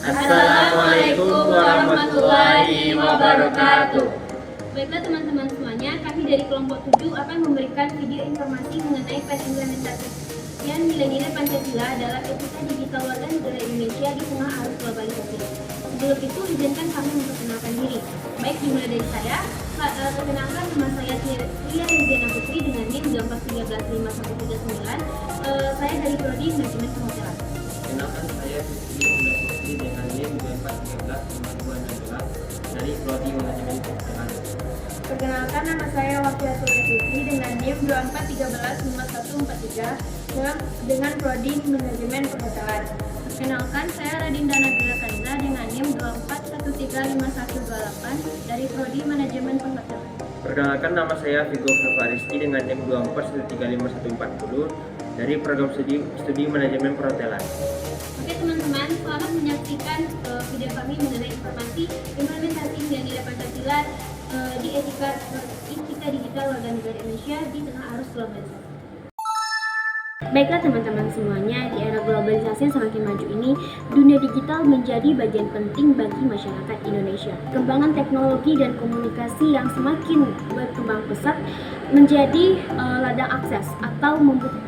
Assalamualaikum warahmatullahi wabarakatuh. Baiklah teman-teman semuanya, kami dari kelompok 7 akan memberikan video informasi mengenai pengimplementasian nilai-nilai Pancasila dalam etika digital warga negara Indonesia di tengah arus globalisasi. Sebelum itu, izinkan kami memperkenalkan diri. Baik, dimulai dari saya. Perkenalkan, nama saya Ria Reziana Putri dengan NIM 24135139. Saya dari Prodi Manajemen Perhotelan. Kenalkan, saya Suci Unda Putri dengan NIM 24135216 dari Prodi Manajemen Perhotelan. Perkenalkan, nama saya Wafiatul Fitri dengan NIM 24135143 dengan Prodi Manajemen Perhotelan. Perkenalkan, saya Radinda Nabila Kaiza dengan NIM 24135128 dari Prodi Manajemen Perhotelan. Perkenalkan, nama saya Vigo Faristi dengan NIM 24135140 dari Program Studi Manajemen Perhotelan. Oke teman-teman, selamat menyaksikan video kami mengenai informasi implementasi nilai-nilai Pancasila di etika digital warga negara Indonesia di tengah arus globalisasi. Baiklah teman-teman semuanya, di era globalisasi yang semakin maju ini, dunia digital menjadi bagian penting bagi masyarakat Indonesia. Kembangan teknologi dan komunikasi yang semakin berkembang pesat menjadi ladang akses atau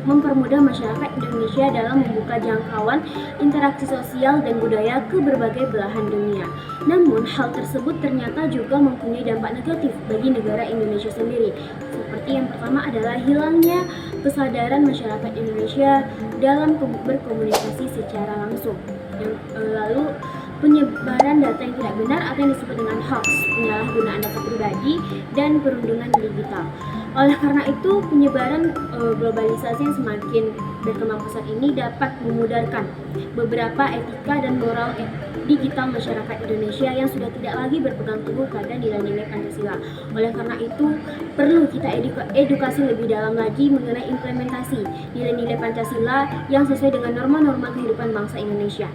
mempermudah masyarakat Indonesia dalam membuka jangkauan interaksi sosial dan budaya ke berbagai belahan dunia. Namun, hal tersebut ternyata juga mempunyai dampak negatif bagi negara Indonesia sendiri. Seperti yang pertama adalah hilangnya kesadaran masyarakat Indonesia dalam berkomunikasi secara langsung. Lalu penyebaran data yang tidak benar atau yang disebut dengan hoax, penyalahgunaan data pribadi, dan perundungan digital. Oleh karena itu, penyebaran globalisasi yang semakin berkembang pesat ini dapat memudarkan beberapa etika dan moral digital masyarakat Indonesia yang sudah tidak lagi berpegang teguh pada nilai-nilai Pancasila. Oleh karena itu, perlu kita edukasi lebih dalam lagi mengenai implementasi nilai-nilai Pancasila yang sesuai dengan norma-norma kehidupan bangsa Indonesia.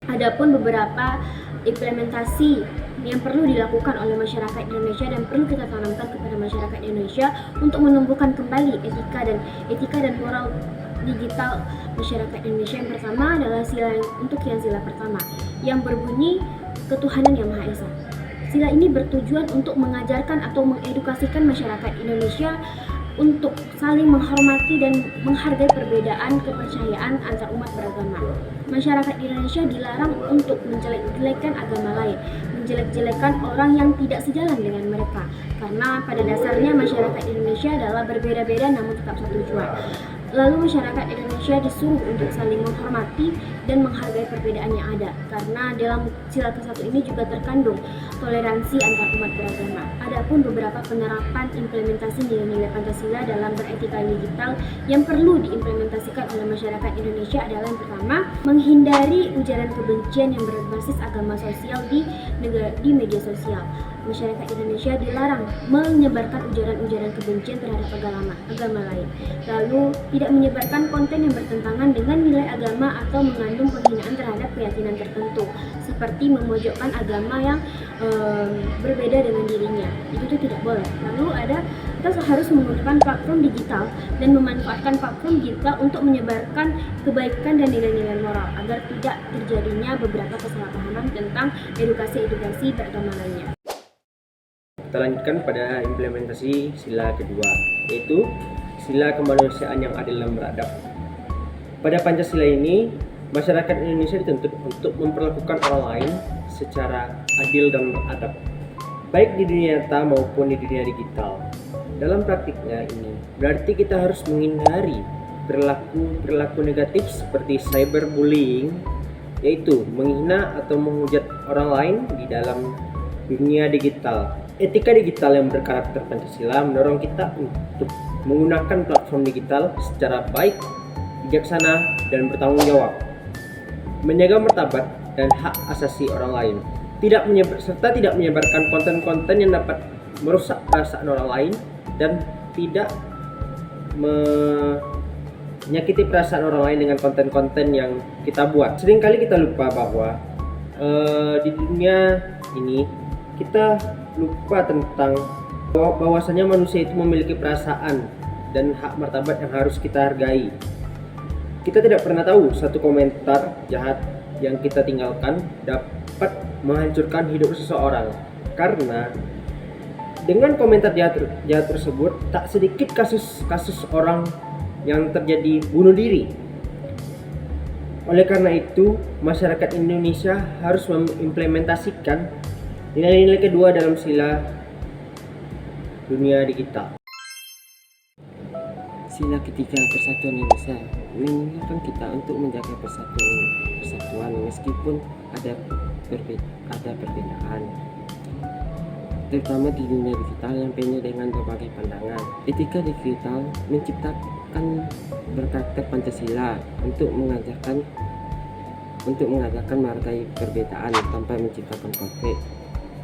Adapun beberapa implementasi yang perlu dilakukan oleh masyarakat Indonesia dan perlu kita tanamkan kepada masyarakat Indonesia untuk menumbuhkan kembali etika dan moral digital masyarakat Indonesia. Yang pertama adalah sila pertama yang berbunyi ketuhanan yang Maha Esa. Sila ini bertujuan untuk mengajarkan atau mengedukasikan masyarakat Indonesia untuk saling menghormati dan menghargai perbedaan kepercayaan antar umat beragama. Masyarakat Indonesia dilarang untuk menjelek-jelekan agama lain, menjelek-jelekan orang yang tidak sejalan dengan mereka, karena pada dasarnya masyarakat Indonesia adalah berbeda-beda namun tetap satu tujuan. Lalu masyarakat Indonesia disuruh untuk saling menghormati dan menghargai perbedaan yang ada, karena dalam sila ke-1 ini juga terkandung toleransi antar umat beragama. Adapun beberapa penerapan implementasi nilai-nilai Pancasila dalam beretika digital yang perlu diimplementasikan oleh masyarakat Indonesia adalah yang pertama, menghindari ujaran kebencian yang berbasis agama sosial di media sosial. Masyarakat Indonesia dilarang menyebarkan ujaran-ujaran kebencian terhadap agama lain. Lalu, tidak menyebarkan konten yang bertentangan dengan nilai agama atau mengandung penghinaan terhadap keyakinan tertentu, seperti memojokkan agama yang berbeda dengan dirinya. Itu tidak boleh. Lalu kita harus menggunakan platform digital dan memanfaatkan platform digital untuk menyebarkan kebaikan dan nilai-nilai moral agar tidak terjadinya beberapa kesalahpahaman tentang edukasi beragama lainnya. Kita lanjutkan pada implementasi sila kedua, yaitu sila kemanusiaan yang adil dan beradab. Pada Pancasila ini, masyarakat Indonesia dituntut untuk memperlakukan orang lain secara adil dan beradab, baik di dunia nyata maupun di dunia digital. Dalam praktiknya ini, berarti kita harus menghindari perilaku negatif seperti cyberbullying, yaitu menghina atau menghujat orang lain di dalam dunia digital. Etika digital yang berkarakter Pancasila mendorong kita untuk menggunakan platform digital secara baik, bijaksana, dan bertanggung jawab, menjaga martabat dan hak asasi orang lain, tidak menyebarkan konten-konten yang dapat merusak perasaan orang lain dan tidak menyakiti perasaan orang lain dengan konten-konten yang kita buat. Seringkali kita lupa bahwa di dunia ini kita lupa tentang bahwasanya manusia itu memiliki perasaan dan hak martabat yang harus kita hargai. Kita tidak pernah tahu satu komentar jahat yang kita tinggalkan dapat menghancurkan hidup seseorang. Karena dengan komentar jahat tersebut, tak sedikit kasus orang yang terjadi bunuh diri. Oleh karena itu, masyarakat Indonesia harus mengimplementasikan nilai-nilai kedua dalam sila dunia digital. Sila ketiga Persatuan Indonesia mengingatkan kita untuk menjaga persatuan meskipun ada perbedaan, terutama di dunia digital yang penuh dengan berbagai pandangan. Etika digital menciptakan berkarakter Pancasila untuk mengajarkan menghargai perbedaan tanpa menciptakan konflik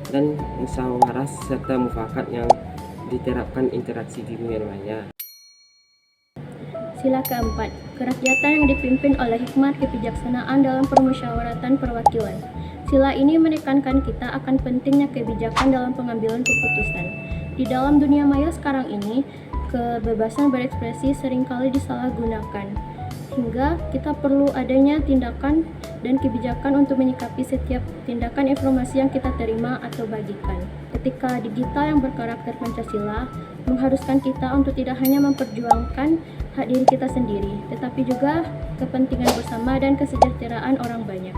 dan musyawarah serta mufakat yang diterapkan interaksi di dunia maya. Sila keempat, kerakyatan yang dipimpin oleh hikmat kebijaksanaan dalam permusyawaratan perwakilan. Sila ini menekankan kita akan pentingnya kebijakan dalam pengambilan keputusan. Di dalam dunia maya sekarang ini, kebebasan berekspresi seringkali disalahgunakan, hingga kita perlu adanya tindakan dan kebijakan untuk menyikapi setiap tindakan informasi yang kita terima atau bagikan. Etika digital yang berkarakter Pancasila mengharuskan kita untuk tidak hanya memperjuangkan hak diri kita sendiri, tetapi juga kepentingan bersama dan kesejahteraan orang banyak.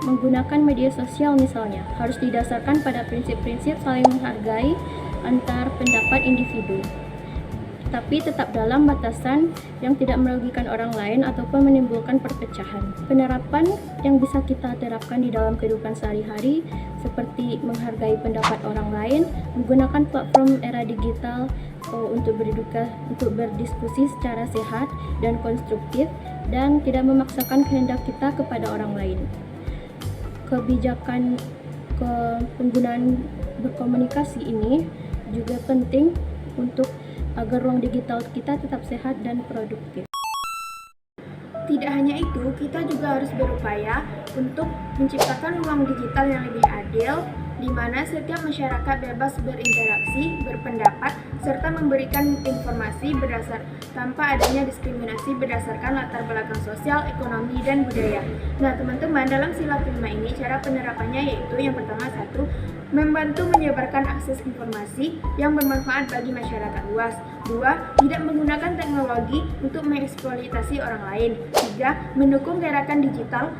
Menggunakan media sosial misalnya harus didasarkan pada prinsip-prinsip saling menghargai antar pendapat individu, tapi tetap dalam batasan yang tidak merugikan orang lain ataupun menimbulkan perpecahan. Penerapan yang bisa kita terapkan di dalam kehidupan sehari-hari seperti menghargai pendapat orang lain, menggunakan platform era digital untuk berdiskusi secara sehat dan konstruktif, dan tidak memaksakan kehendak kita kepada orang lain. Kebijakan penggunaan berkomunikasi ini juga penting untuk agar ruang digital kita tetap sehat dan produktif. Tidak hanya itu, kita juga harus berupaya untuk menciptakan ruang digital yang lebih adil, di mana setiap masyarakat bebas berinteraksi, berpendapat, serta memberikan informasi tanpa adanya diskriminasi berdasarkan latar belakang sosial, ekonomi, dan budaya. Nah teman-teman, dalam sila kelima ini cara penerapannya yaitu yang pertama, 1. Membantu menyebarkan akses informasi yang bermanfaat bagi masyarakat luas. 2. Tidak menggunakan teknologi untuk mengeksploitasi orang lain. 3. Mendukung gerakan digital